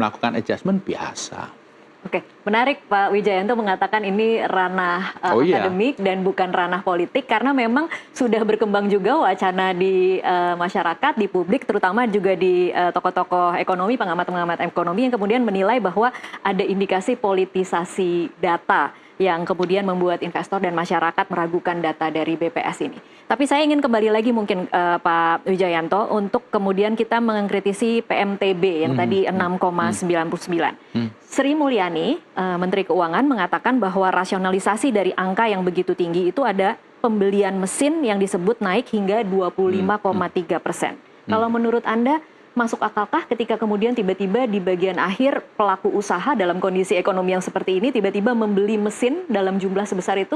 melakukan adjustment biasa. Oke, menarik Pak Wijayanto mengatakan ini ranah akademik dan bukan ranah politik, karena memang sudah berkembang juga wacana di masyarakat, di publik, terutama juga di tokoh-tokoh ekonomi, pengamat-pengamat ekonomi yang kemudian menilai bahwa ada indikasi politisasi data yang kemudian membuat investor dan masyarakat meragukan data dari BPS ini. Tapi saya ingin kembali lagi mungkin Pak Wijayanto untuk kemudian kita mengkritisi PMTB yang tadi 6,99. Sri Mulyani, Menteri Keuangan, mengatakan bahwa rasionalisasi dari angka yang begitu tinggi itu ada pembelian mesin yang disebut naik hingga 25,3%. Kalau menurut Anda, masuk akalkah ketika kemudian tiba-tiba di bagian akhir pelaku usaha dalam kondisi ekonomi yang seperti ini tiba-tiba membeli mesin dalam jumlah sebesar itu?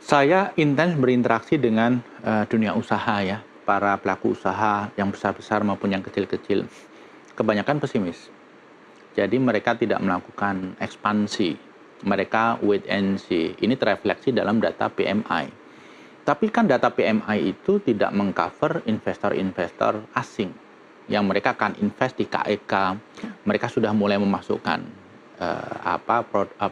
Saya intens berinteraksi dengan dunia usaha ya, para pelaku usaha yang besar-besar maupun yang kecil-kecil. Kebanyakan pesimis. Jadi mereka tidak melakukan ekspansi. Mereka wait and see. Ini terefleksi dalam data PMI. Tapi kan data PMI itu tidak mengcover investor-investor asing yang mereka akan invest di KEK. Mereka sudah mulai memasukkan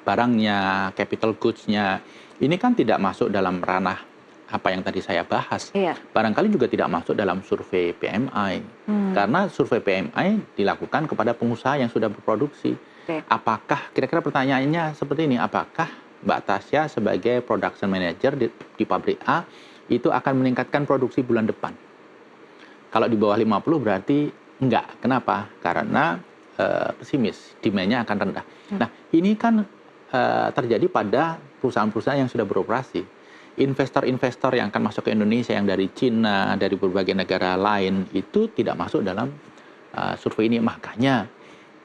barangnya, capital goods-nya. Ini kan tidak masuk dalam ranah apa yang tadi saya bahas. Barangkali juga tidak masuk dalam survei PMI. Karena survei PMI dilakukan kepada pengusaha yang sudah berproduksi. Apakah, kira-kira pertanyaannya seperti ini, apakah Mbak Tasya sebagai production manager di pabrik A itu akan meningkatkan produksi bulan depan? Kalau di bawah 50 berarti enggak. Kenapa? Karena pesimis, demand-nya akan rendah. Nah, ini kan terjadi pada perusahaan-perusahaan yang sudah beroperasi. Investor-investor yang akan masuk ke Indonesia yang dari Cina, dari berbagai negara lain, itu tidak masuk dalam survei ini. Makanya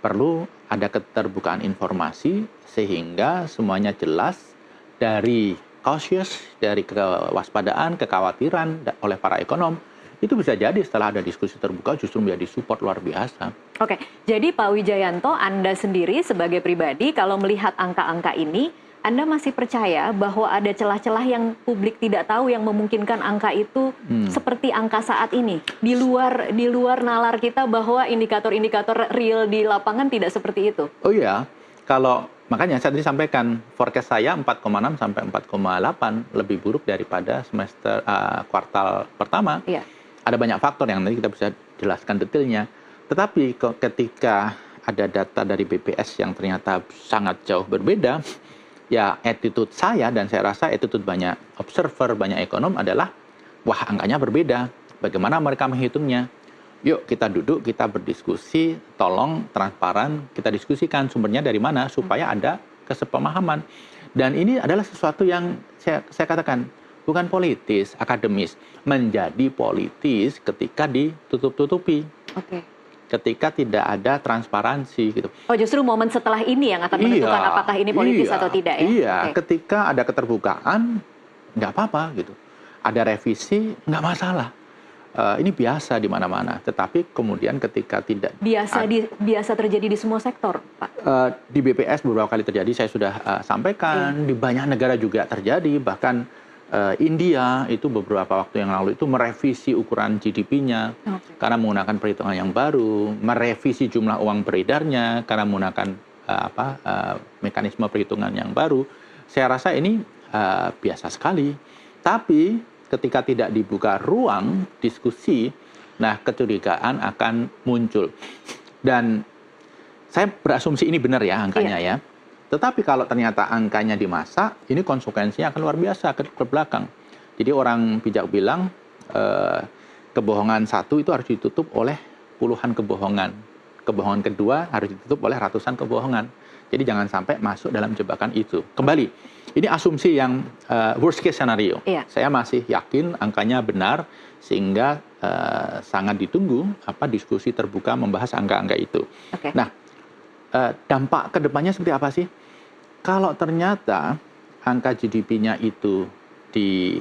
perlu ada keterbukaan informasi sehingga semuanya jelas, dari cautious, dari kewaspadaan, kekhawatiran oleh para ekonom. Itu bisa jadi setelah ada diskusi terbuka justru menjadi support luar biasa. Oke, jadi Pak Wijayanto, Anda sendiri sebagai pribadi kalau melihat angka-angka ini, Anda masih percaya bahwa ada celah-celah yang publik tidak tahu yang memungkinkan angka itu seperti angka saat ini? Di luar nalar kita bahwa indikator-indikator real di lapangan tidak seperti itu? Oh iya, kalau makanya saya tadi sampaikan forecast saya 4,6 sampai 4,8 lebih buruk daripada semester kuartal pertama. Ada banyak faktor yang nanti kita bisa jelaskan detailnya. Tetapi ketika ada data dari BPS yang ternyata sangat jauh berbeda, ya attitude saya dan saya rasa attitude banyak observer, banyak ekonom adalah, wah angkanya berbeda. Bagaimana mereka menghitungnya? Yuk kita duduk, kita berdiskusi, tolong transparan, kita diskusikan sumbernya dari mana supaya ada kesepemahaman. Dan ini adalah sesuatu yang saya katakan, bukan politis, akademis. Menjadi politis ketika ditutup-tutupi. Ketika tidak ada transparansi gitu. Oh, justru momen setelah ini yang akan menentukan apakah ini politis atau tidak ya? Iya, ketika ada keterbukaan, nggak apa-apa gitu. Ada revisi, nggak masalah. Ini biasa di mana-mana. Tetapi kemudian ketika tidak... Biasa terjadi di semua sektor, Pak? Di BPS beberapa kali terjadi, saya sudah sampaikan. Di banyak negara juga terjadi, bahkan India itu beberapa waktu yang lalu itu merevisi ukuran GDP-nya karena menggunakan perhitungan yang baru, merevisi jumlah uang beredarnya karena menggunakan mekanisme perhitungan yang baru. Saya rasa ini biasa sekali. Tapi ketika tidak dibuka ruang diskusi, nah kecurigaan akan muncul. Dan saya berasumsi ini benar ya angkanya ya. Tetapi kalau ternyata angkanya dimasak, ini konsekuensinya akan luar biasa ke belakang. Jadi orang bijak bilang, kebohongan satu itu harus ditutup oleh puluhan kebohongan. Kebohongan kedua harus ditutup oleh ratusan kebohongan. Jadi jangan sampai masuk dalam jebakan itu. Kembali, ini asumsi yang worst case scenario. Saya masih yakin angkanya benar, sehingga sangat ditunggu diskusi terbuka membahas angka-angka itu. Nah, dampak kedepannya seperti apa sih? Kalau ternyata angka GDP-nya itu di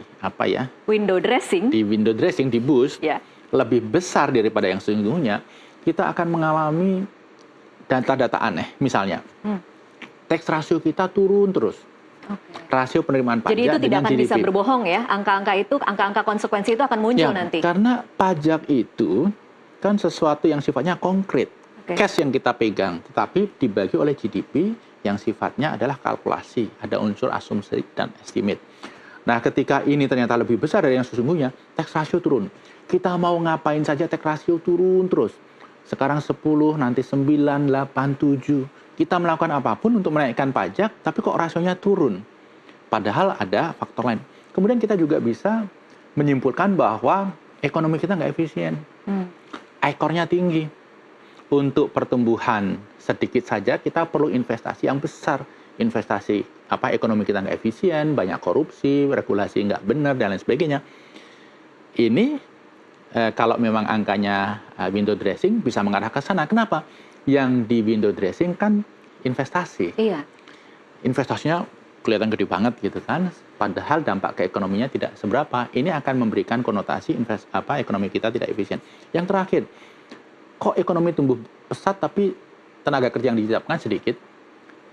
window dressing, di boost lebih besar daripada yang sesungguhnya, kita akan mengalami data-data aneh. Misalnya, tax ratio kita turun terus. Rasio penerimaan pajak. Jadi itu tidak akan bisa berbohong ya, angka-angka konsekuensi itu akan muncul nanti. Karena pajak itu kan sesuatu yang sifatnya konkret. cash yang kita pegang, tetapi dibagi oleh GDP yang sifatnya adalah kalkulasi, ada unsur asumsi dan estimate. Nah, ketika ini ternyata lebih besar dari yang sesungguhnya, tax ratio turun. Kita mau ngapain saja tax ratio turun terus. Sekarang 10, nanti 9, 8, 7. Kita melakukan apapun untuk menaikkan pajak, tapi kok rasionya turun. Padahal ada faktor lain. Kemudian kita juga bisa menyimpulkan bahwa ekonomi kita nggak efisien. Ekornya tinggi. Untuk pertumbuhan sedikit saja kita perlu investasi yang besar. Investasi ekonomi kita nggak efisien, banyak korupsi, regulasi nggak benar, dan lain sebagainya. Ini kalau memang angkanya window dressing bisa mengarah ke sana. Kenapa? Yang di window dressing kan investasi. Iya. Investasinya kelihatan gede banget gitu kan. Padahal dampak ke ekonominya tidak seberapa. Ini akan memberikan konotasi ekonomi kita tidak efisien. Yang terakhir, kok ekonomi tumbuh pesat tapi tenaga kerja yang diciptakan sedikit.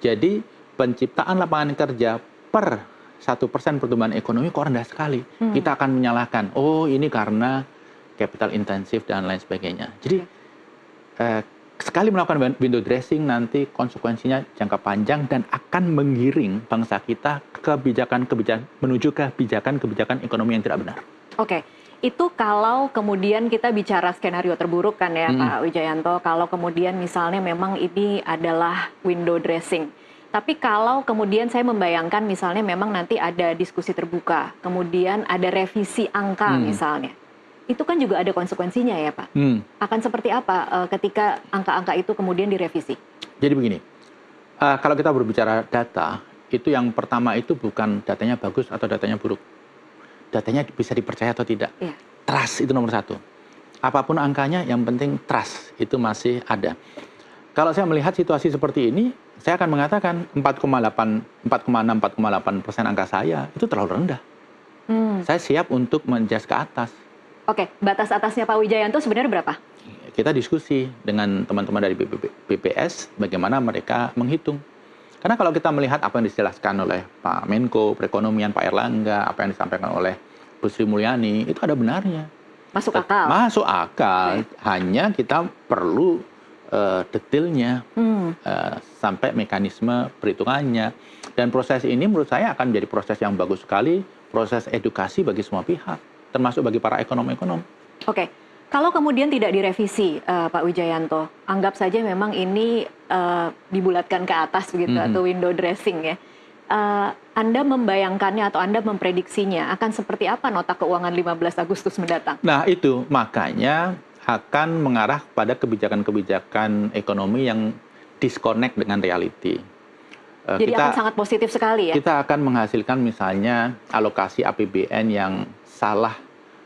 Jadi penciptaan lapangan kerja per 1% pertumbuhan ekonomi kok rendah sekali. Kita akan menyalahkan, oh ini karena capital intensif dan lain sebagainya. Jadi sekali melakukan window dressing nanti konsekuensinya jangka panjang dan akan menggiring bangsa kita menuju kebijakan ekonomi yang tidak benar. Oke. Itu kalau kemudian kita bicara skenario terburuk kan ya Pak Wijayanto, kalau kemudian misalnya memang ini adalah window dressing. Tapi kalau kemudian saya membayangkan misalnya memang nanti ada diskusi terbuka, kemudian ada revisi angka misalnya, itu kan juga ada konsekuensinya ya Pak. Akan seperti apa ketika angka-angka itu kemudian direvisi? Jadi begini, kalau kita berbicara data, itu yang pertama itu bukan datanya bagus atau datanya buruk. Datanya bisa dipercaya atau tidak. Iya. Trust itu nomor satu. Apapun angkanya, yang penting trust itu masih ada. Kalau saya melihat situasi seperti ini, saya akan mengatakan 4,6-4,8% angka saya itu terlalu rendah. Saya siap untuk menjust ke atas. Oke, batas atasnya Pak Wijayanto sebenarnya berapa? Kita diskusi dengan teman-teman dari BPS bagaimana mereka menghitung. Karena kalau kita melihat apa yang dijelaskan oleh Pak Menko Perekonomian, Pak Erlangga, apa yang disampaikan oleh Bu Sri Mulyani, itu ada benarnya. Masuk akal? Masuk akal, hanya kita perlu detailnya, sampai mekanisme perhitungannya. Dan proses ini menurut saya akan menjadi proses yang bagus sekali, proses edukasi bagi semua pihak, termasuk bagi para ekonom-ekonom. Oke. Kalau kemudian tidak direvisi, Pak Wijayanto, anggap saja memang ini dibulatkan ke atas begitu atau window dressing ya. Anda membayangkannya atau Anda memprediksinya akan seperti apa nota keuangan 15 Agustus mendatang? Nah itu makanya akan mengarah pada kebijakan-kebijakan ekonomi yang disconnect dengan reality. Jadi akan sangat positif sekali ya? Kita akan menghasilkan misalnya alokasi APBN yang salah,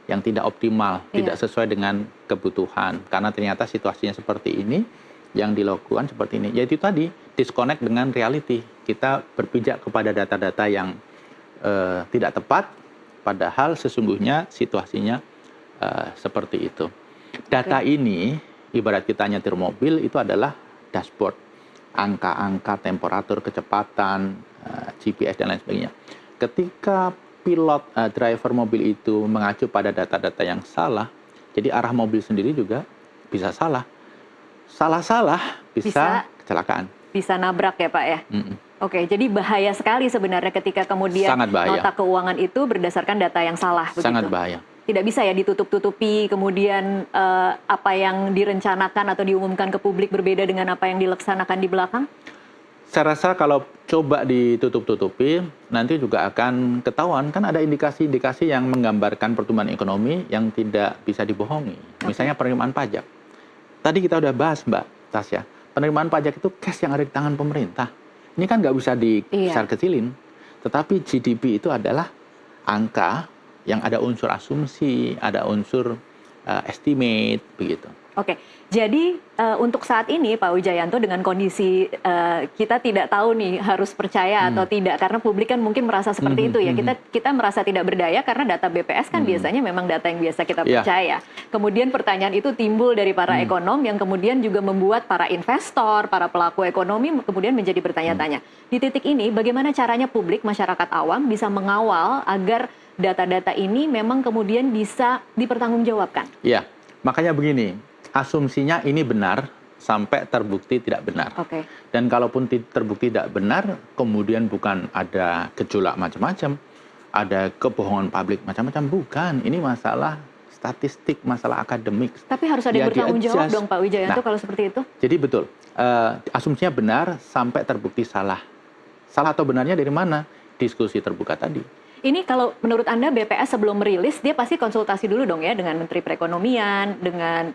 yang tidak optimal, tidak sesuai dengan kebutuhan. Karena ternyata situasinya seperti ini, yang dilakukan seperti ini. Yaitu tadi, disconnect dengan reality. Kita berpijak kepada data-data yang tidak tepat, padahal sesungguhnya situasinya seperti itu. Data ini, ibarat kita nyetir mobil, itu adalah dashboard. Angka-angka, temperatur, kecepatan, GPS, dan lain sebagainya. Ketika pilot driver mobil itu mengacu pada data-data yang salah, jadi arah mobil sendiri juga bisa salah. Salah-salah bisa kecelakaan. Bisa nabrak ya Pak ya? Oke, jadi bahaya sekali sebenarnya ketika kemudian nota keuangan itu berdasarkan data yang salah. Sangat bahaya. Tidak bisa ya ditutup-tutupi, kemudian apa yang direncanakan atau diumumkan ke publik berbeda dengan apa yang dilaksanakan di belakang? Saya rasa kalau coba ditutup-tutupi, nanti juga akan ketahuan. Kan ada indikasi-indikasi yang menggambarkan pertumbuhan ekonomi yang tidak bisa dibohongi. Misalnya penerimaan pajak. Tadi kita udah bahas Mbak Tasya, penerimaan pajak itu cash yang ada di tangan pemerintah. Ini kan nggak bisa dibesar kecilin. Tetapi GDP itu adalah angka yang ada unsur asumsi, ada unsur estimate, begitu. Oke, jadi untuk saat ini Pak Wijayanto dengan kondisi kita tidak tahu nih harus percaya atau tidak karena publik kan mungkin merasa seperti itu ya. Kita merasa tidak berdaya karena data BPS kan biasanya memang data yang biasa kita percaya. Kemudian pertanyaan itu timbul dari para ekonom yang kemudian juga membuat para investor, para pelaku ekonomi kemudian menjadi bertanya-tanya. Di titik ini bagaimana caranya publik, masyarakat awam bisa mengawal agar data-data ini memang kemudian bisa dipertanggungjawabkan? Iya, makanya begini. Asumsinya ini benar sampai terbukti tidak benar. Dan kalaupun terbukti tidak benar, kemudian bukan ada gejolak macam-macam, ada kebohongan publik macam-macam, bukan. Ini masalah statistik, masalah akademik. Tapi harus ada yang bertanggung jawab dong Pak Wijayanto kalau seperti itu? Jadi betul, asumsinya benar sampai terbukti salah. Salah atau benarnya dari mana? Diskusi terbuka tadi. Ini kalau menurut Anda BPS sebelum merilis, dia pasti konsultasi dulu dong ya dengan Menteri Perekonomian, dengan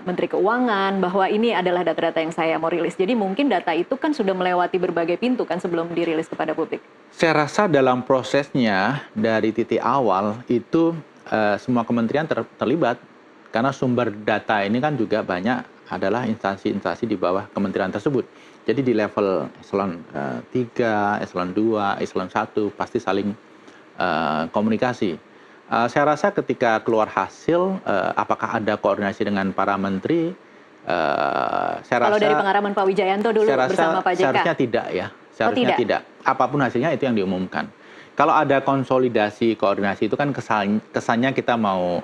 Menteri Keuangan, bahwa ini adalah data-data yang saya mau rilis. Jadi mungkin data itu kan sudah melewati berbagai pintu kan sebelum dirilis kepada publik. Saya rasa dalam prosesnya dari titik awal itu semua kementerian terlibat. Karena sumber data ini kan juga banyak adalah instansi-instansi di bawah kementerian tersebut. Jadi di level eselon 3, eselon 2, eselon 1 pasti saling komunikasi. Saya rasa ketika keluar hasil, apakah ada koordinasi dengan para menteri? Kalau dari pengarahan Pak Wijayanto dulu bersama Pak JK? Seharusnya tidak ya, seharusnya tidak. Apapun hasilnya itu yang diumumkan. Kalau ada konsolidasi, koordinasi itu kan kesannya kita mau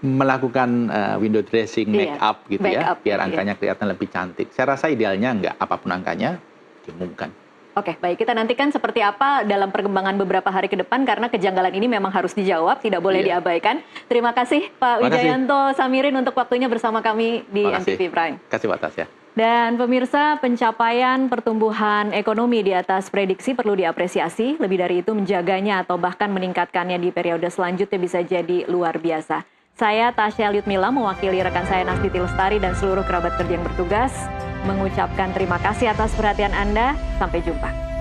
melakukan window dressing, make up gitu ya, biar angkanya kelihatan lebih cantik. Saya rasa idealnya enggak, apapun angkanya diumumkan. Oke, baik. Kita nantikan seperti apa dalam perkembangan beberapa hari ke depan, karena kejanggalan ini memang harus dijawab, tidak boleh diabaikan. Terima kasih Pak Wijayanto Samirin untuk waktunya bersama kami di NTV Prime. Terima kasih Pak Tasya. Dan pemirsa, pencapaian pertumbuhan ekonomi di atas prediksi perlu diapresiasi. Lebih dari itu, menjaganya atau bahkan meningkatkannya di periode selanjutnya bisa jadi luar biasa. Saya Tasya Liutmila mewakili rekan saya Nastiti Lestari dan seluruh kerabat kerja yang bertugas mengucapkan terima kasih atas perhatian Anda. Sampai jumpa.